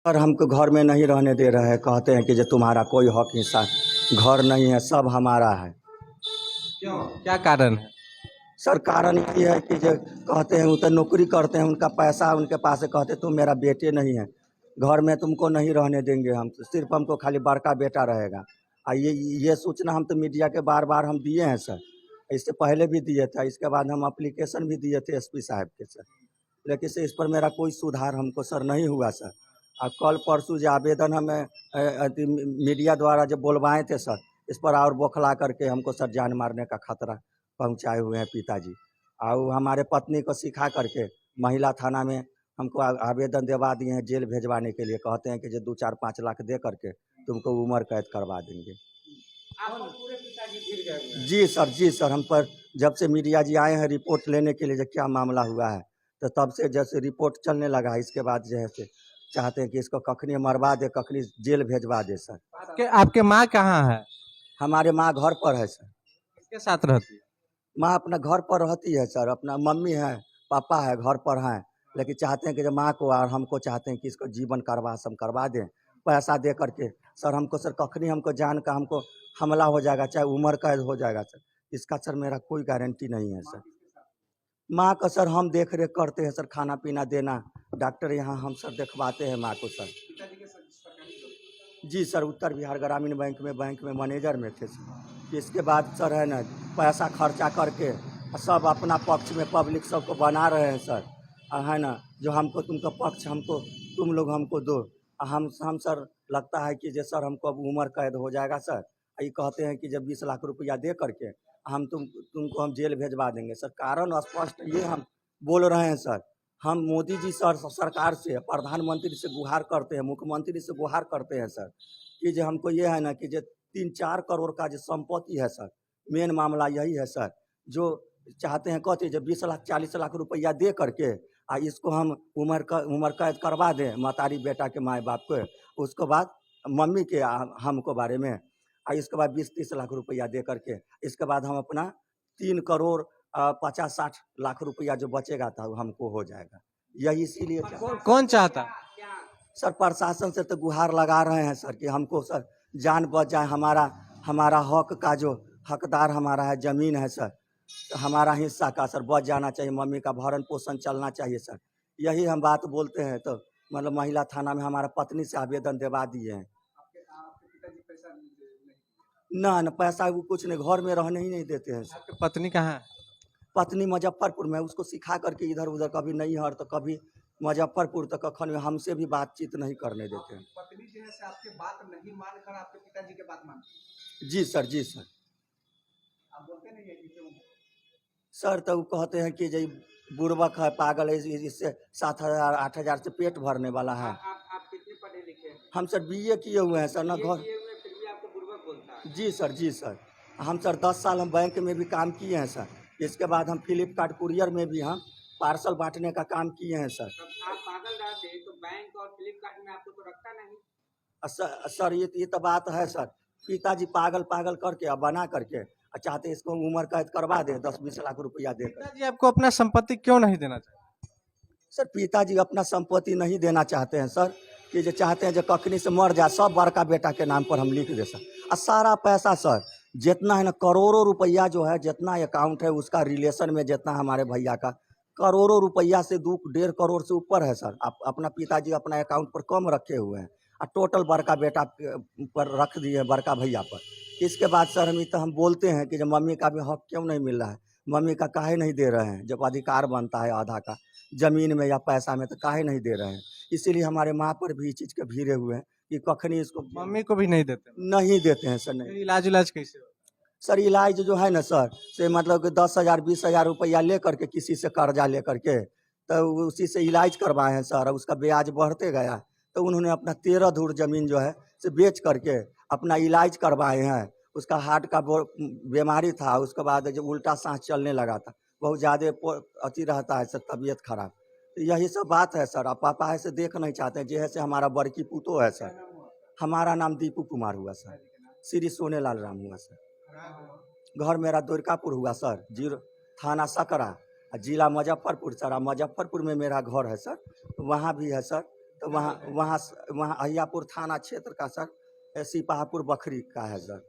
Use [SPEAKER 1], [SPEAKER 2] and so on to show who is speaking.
[SPEAKER 1] Sir हमको घर में नहीं रहने दे रहे हैं, कहते हैं कि जो तुम्हारा कोई हक हिस्सा घर नहीं है, सब हमारा है।
[SPEAKER 2] क्यों, क्या कारण है?
[SPEAKER 1] सर कारण ये है कि जो कहते हैं वो तो नौकरी करते हैं, उनका पैसा उनके पास है, कहते तुम मेरा बेटे नहीं है, घर में तुमको नहीं रहने देंगे हम, तो सिर्फ हमको खाली बड़का बेटा रहेगा। ये सूचना हम तो मीडिया के बार बार हम दिए हैं सर, इससे पहले भी दिए थे, इसके बाद हम एप्लीकेशन भी दिए थे एसपी साहब के सर, लेकिन से इस पर मेरा कोई सुधार हमको सर नहीं हुआ सर। और कल परसों जो आवेदन हमें मीडिया द्वारा जो बुलवाए थे सर, इस पर और बौखला करके हमको सर जान मारने का खतरा पहुंचाए हुए हैं पिताजी। और हमारे पत्नी को सिखा करके महिला थाना में हमको आवेदन दिलवा दिए हैं जेल भेजवाने के लिए, कहते हैं कि जो 2-4-5 लाख दे करके तुमको उम्र कैद करवा देंगे।
[SPEAKER 2] पूरे पिताजी गिर गए।
[SPEAKER 1] जी सर, हम पर जब से मीडिया जी आए हैं रिपोर्ट लेने के लिए जो क्या मामला हुआ है, तो तब से जैसे रिपोर्ट चलने लगा, इसके बाद जो है से चाहते हैं कि इसको कखनी मरवा दे, कखनी जेल भेजवा दे सर।
[SPEAKER 2] आपके माँ कहाँ है?
[SPEAKER 1] हमारे माँ घर पर है सर।
[SPEAKER 2] किसके साथ रहती है?
[SPEAKER 1] माँ अपना घर पर रहती है सर, अपना मम्मी है, पापा है, घर पर हैं, लेकिन चाहते हैं कि जो माँ को और हमको चाहते हैं कि इसको जीवन करवा करवा दें पैसा दे करके। सर हमको सर कखनी हमको जान का हमको हमला हो जाएगा, चाहे उम्र कैद हो जाएगा सर, इसका सर मेरा कोई गारंटी नहीं है सर। माँ का सर हम देख रेख करते हैं सर, खाना पीना देना, डॉक्टर यहाँ हम सर दिखवाते हैं माँ को सर। जी सर, उत्तर बिहार ग्रामीण बैंक में मैनेजर में थे सर। इसके बाद सर है ना पैसा खर्चा करके सब अपना पक्ष में पब्लिक सबको बना रहे हैं सर, है ना, जो हमको तुमको पक्ष हमको तुम लोग हमको दो। हम सर लगता है कि जो सर हमको अब उम्र कैद हो जाएगा सर, ये कहते हैं कि जब 20 लाख रुपया दे करके तुमको हम जेल भेजवा देंगे सर। कारण स्पष्ट ये हम बोल रहे हैं सर, हम मोदी जी सर सरकार से, प्रधानमंत्री से गुहार करते हैं, मुख्यमंत्री से गुहार करते हैं सर, कि जो हमको ये है ना कि जो 3-4 करोड़ का जो संपत्ति है सर, मेन मामला यही है सर, जो चाहते हैं कहते जो 20 लाख 40 लाख रुपया दे करके इसको हम उम्र कैद करवा दें मतारी बेटा के माँ बाप को, उसके बाद मम्मी के हमको बारे में, इसके बाद 20-30 लाख रुपया दे करके इसके बाद हम अपना 3 करोड़ 50-60 लाख रुपया जो बचेगा था वो हमको हो जाएगा। यही इसीलिए
[SPEAKER 2] कौन चाहता?
[SPEAKER 1] सर प्रशासन से तो गुहार लगा रहे हैं सर कि हमको सर जान बच जाए, हमारा हक का जो हकदार हमारा है, ज़मीन है सर, तो हमारा हिस्सा का सर बच जाना चाहिए, मम्मी का भरण पोषण चलना चाहिए सर। यही हम बात बोलते हैं, तो मतलब महिला थाना में हमारा पत्नी से आवेदन दिलवा दिए हैं। ना पैसा वो कुछ नहीं, घर में रहने ही नहीं देते हैं सर।
[SPEAKER 2] आपकी पत्नी कहाँ है?
[SPEAKER 1] पत्नी मुजफ्फरपुर में, उसको सिखा करके इधर उधर कभी नैहर तो कभी मुजफ्फरपुर, तो कखन हमसे भी बातचीत नहीं करने देते हैं।
[SPEAKER 2] पत्नी जो है से आपके बात नहीं मानकर आपके पिताजी के बात मानती?
[SPEAKER 1] जी सर, जी सर।
[SPEAKER 2] आप बोलते नहीं है कि क्यों?
[SPEAKER 1] सर तो वो कहते हैं कि जो बुड़बक है, पागल है, इससे 7,000-8,000 से पेट भरने वाला है।
[SPEAKER 2] आप कितने पढ़े लिखे हैं?
[SPEAKER 1] हम सर बीए किए हुए हैं सर, ना घर।
[SPEAKER 2] फिर भी आपको बुड़बक बोलता है?
[SPEAKER 1] जी सर, जी सर। हम सर 10 साल हम बैंक में भी काम किए हैं सर, इसके बाद हम फ्लिपकार्ट कुरियर में भी हम पार्सल बांटने का काम किए हैं सर।
[SPEAKER 2] आप पागल रहते तो बैंक और फ्लिपकार्ट में आपको तो रखता नहीं।
[SPEAKER 1] सर ये तो बात है सर, पिताजी पागल करके और बना करके चाहते इसको उम्र कैद करवा दे 10-20 लाख रुपया दे कर।
[SPEAKER 2] पिताजी आपको अपना संपत्ति क्यों नहीं देना चाहते?
[SPEAKER 1] सर पिताजी अपना संपत्ति नहीं देना चाहते हैं सर, कि जो चाहते हैं जो कखनी से मर जाए सब बड़का बेटा के नाम पर हम लिख दे सर, और सारा पैसा सर जितना है ना करोड़ों रुपया जो है, जितना अकाउंट है उसका रिलेशन में जितना हमारे भैया का करोड़ों रुपया से 2-1.5 करोड़ से ऊपर है सर। अपना पिताजी अपना अकाउंट पर कम रखे हुए हैं, और टोटल बड़का बेटा पर रख दिए हैं, बड़का भैया पर। इसके बाद सर हम बोलते हैं कि जब मम्मी का भी हक क्यों नहीं मिल रहा है, मम्मी का काहे नहीं दे रहे हैं, जब अधिकार बनता है आधा का जमीन में या पैसा में, तो काहे नहीं दे रहे हैं। इसीलिए हमारे माँ पर भी इस चीज़ के भीड़े हुए हैं कि कखनी इसको
[SPEAKER 2] मम्मी को भी नहीं देते?
[SPEAKER 1] नहीं देते हैं सर। नहीं
[SPEAKER 2] इलाज कैसे हो?
[SPEAKER 1] सर इलाज जो है ना सर, से मतलब कि 10,000 20,000 रुपया ले करके किसी से कर्जा ले करके तो उसी से इलाज करवाए हैं सर, उसका ब्याज बढ़ते गया, तो उन्होंने अपना 13 धूर जमीन जो है से बेच करके अपना इलाज करवाए हैं। उसका हार्ट का बीमारी था, उसके बाद जो उल्टा सांस चलने लगा था, बहुत ज़्यादा अति रहता है सर, तबीयत खराब। तो यही सब बात है सर। अब पापा ऐसे देख नहीं चाहते हैं, जैसे हमारा बड़की पुतो है सर। हमारा नाम दीपू कुमार हुआ सर, श्री सोनेलाल राम हुआ सर। घर मेरा दुर्गापुर हुआ सर, थाना सकरा, जिला मुजफ्फरपुर सर। मुजफ्फरपुर में मेरा घर है सर, वहाँ भी है सर। वहाँ वहाँ वहाँ अहियापुर थाना क्षेत्र का सर, सिपाहीपुर बखरी का है सर।